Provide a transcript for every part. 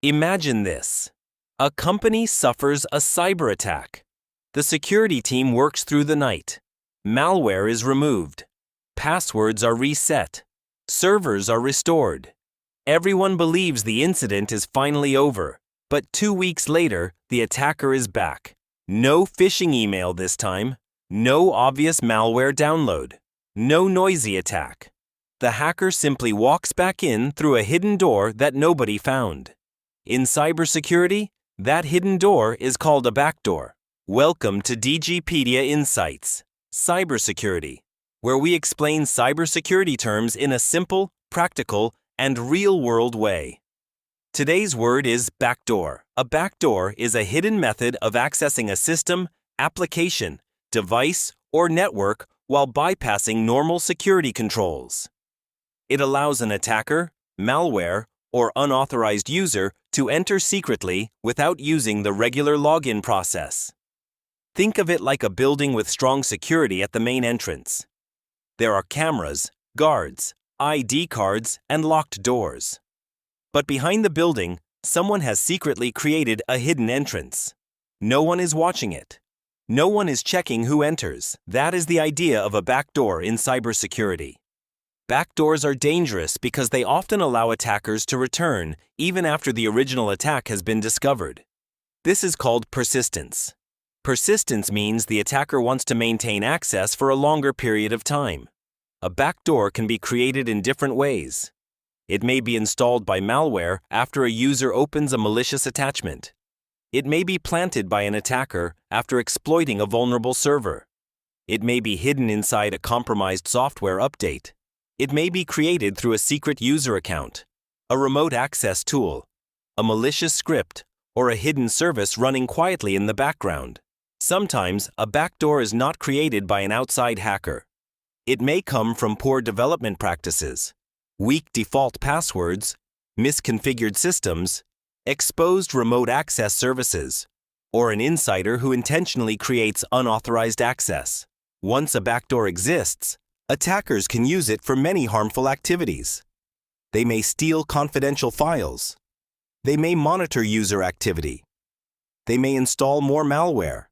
Imagine this. A company suffers a cyber attack. The security team works through the night. Malware is removed. Passwords are reset. Servers are restored. Everyone believes the incident is finally over, but 2 weeks later, the attacker is back. No phishing email this time. No obvious malware download. No noisy attack. The hacker simply walks back in through a hidden door that nobody found. In cybersecurity, that hidden door is called a backdoor. Welcome to DG PEDIA Insights, Cybersecurity, where we explain cybersecurity terms in a simple, practical, and real-world way. Today's word is backdoor. A backdoor is a hidden method of accessing a system, application, device, or network while bypassing normal security controls. It allows an attacker, malware, or unauthorized user to enter secretly without using the regular login process. Think of it like a building with strong security at the main entrance. There are cameras, guards, ID cards, and locked doors. But behind the building, someone has secretly created a hidden entrance. No one is watching it. No one is checking who enters. That is the idea of a backdoor in cybersecurity. Backdoors are dangerous because they often allow attackers to return even after the original attack has been discovered. This is called persistence. Persistence means the attacker wants to maintain access for a longer period of time. A backdoor can be created in different ways. It may be installed by malware after a user opens a malicious attachment. It may be planted by an attacker after exploiting a vulnerable server. It may be hidden inside a compromised software update. It may be created through a secret user account, a remote access tool, a malicious script, or a hidden service running quietly in the background. Sometimes, a backdoor is not created by an outside hacker. It may come from poor development practices, weak default passwords, misconfigured systems, exposed remote access services, or an insider who intentionally creates unauthorized access. Once a backdoor exists, attackers can use it for many harmful activities. They may steal confidential files. They may monitor user activity. They may install more malware.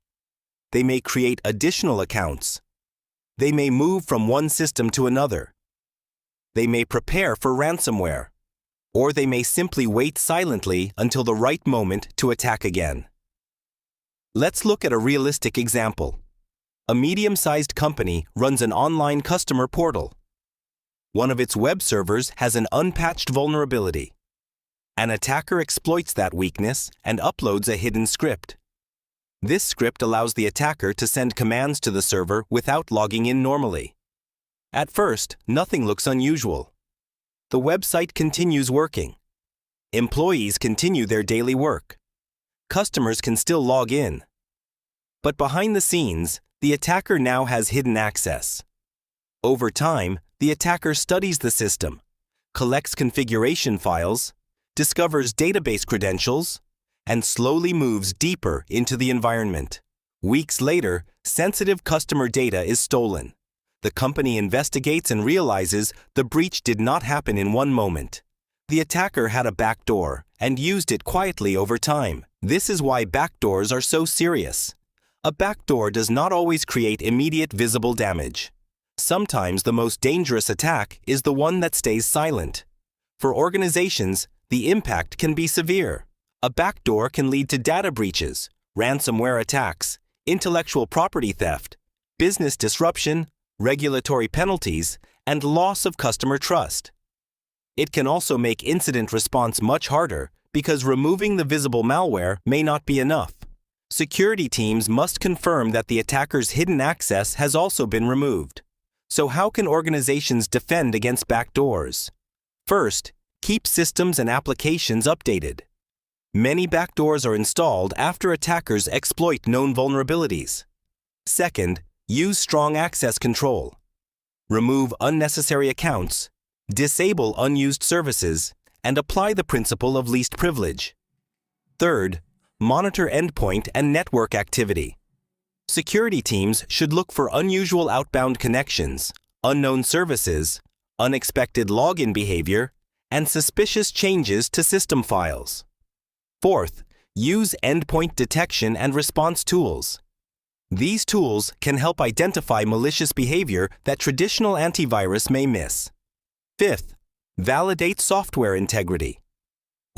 They may create additional accounts. They may move from one system to another. They may prepare for ransomware. Or they may simply wait silently until the right moment to attack again. Let's look at a realistic example. A medium-sized company runs an online customer portal. One of its web servers has an unpatched vulnerability. An attacker exploits that weakness and uploads a hidden script. This script allows the attacker to send commands to the server without logging in normally. At first, nothing looks unusual. The website continues working. Employees continue their daily work. Customers can still log in. But behind the scenes, the attacker now has hidden access. Over time, the attacker studies the system, collects configuration files, discovers database credentials, and slowly moves deeper into the environment. Weeks later, sensitive customer data is stolen. The company investigates and realizes the breach did not happen in one moment. The attacker had a backdoor and used it quietly over time. This is why backdoors are so serious. A backdoor does not always create immediate visible damage. Sometimes the most dangerous attack is the one that stays silent. For organizations, the impact can be severe. A backdoor can lead to data breaches, ransomware attacks, intellectual property theft, business disruption, regulatory penalties, and loss of customer trust. It can also make incident response much harder because removing the visible malware may not be enough. Security teams must confirm that the attacker's hidden access has also been removed. So how can organizations defend against backdoors? First, keep systems and applications updated. Many backdoors are installed after attackers exploit known vulnerabilities. Second, use strong access control. Remove unnecessary accounts, disable unused services, and apply the principle of least privilege. Third, monitor endpoint and network activity. Security teams should look for unusual outbound connections, unknown services, unexpected login behavior, and suspicious changes to system files. Fourth, use endpoint detection and response tools. These tools can help identify malicious behavior that traditional antivirus may miss. Fifth, validate software integrity.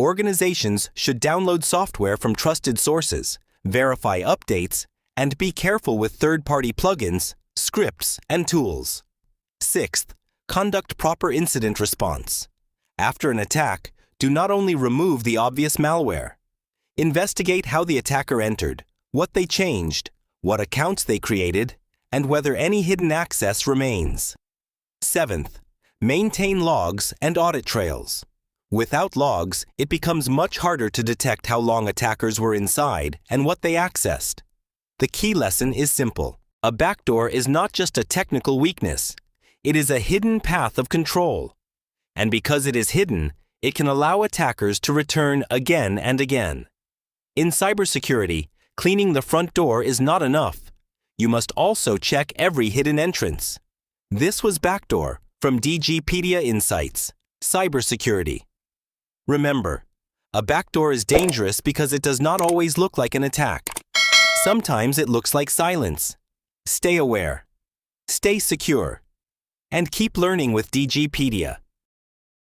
Organizations should download software from trusted sources, verify updates, and be careful with third-party plugins, scripts, and tools. Sixth, conduct proper incident response. After an attack, do not only remove the obvious malware. Investigate how the attacker entered, what they changed, what accounts they created, and whether any hidden access remains. Seventh, maintain logs and audit trails. Without logs, it becomes much harder to detect how long attackers were inside and what they accessed. The key lesson is simple. A backdoor is not just a technical weakness. It is a hidden path of control. And because it is hidden, it can allow attackers to return again and again. In cybersecurity, cleaning the front door is not enough. You must also check every hidden entrance. This was Backdoor from DG PEDIA Insights, Cybersecurity. Remember, a backdoor is dangerous because it does not always look like an attack. Sometimes it looks like silence. Stay aware, stay secure, and keep learning with DG PEDIA.